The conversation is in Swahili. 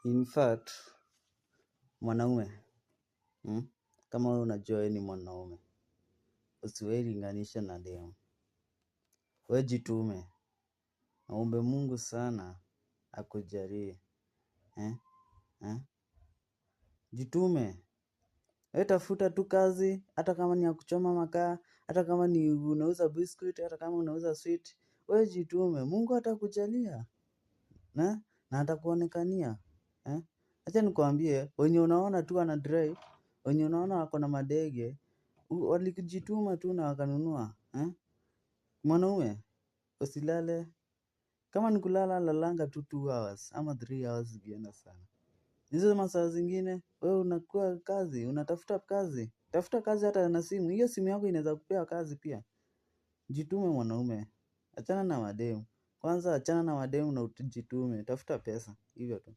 In fact, mwanaume, kama wewe unajua wewe ni mwanaume, usiwahi linganisha na demu. Wewe jitume, naombe Mungu sana akujalie. Eh? Eh? Jitume, wewe tafuta tu kazi, hata kama ni ya kuchoma makaa, hata kama ni unauza biscuit, hata kama unauza sweet. Wewe jitume, Mungu atakujalia. Na atakuonekania. Acha nikwambie, wenye unaona tu wana drive, wenye unaona wako na madege, walijituma tu na wakanunua. Mwanaume, usilale. Kama ni kulala, lalanga tu 2 hours ama 3 hours zikienda sana. Hizo masaa zingine, wewe unakuwa kazi, unatafuta kazi. Tafuta kazi hata na simu. Hiyo simu yako inaweza kupea kazi pia. Jitume mwanaume. Achana na mademu. Kwanza achana na mademu na ujitume. Tafuta pesa. Hivyo tu.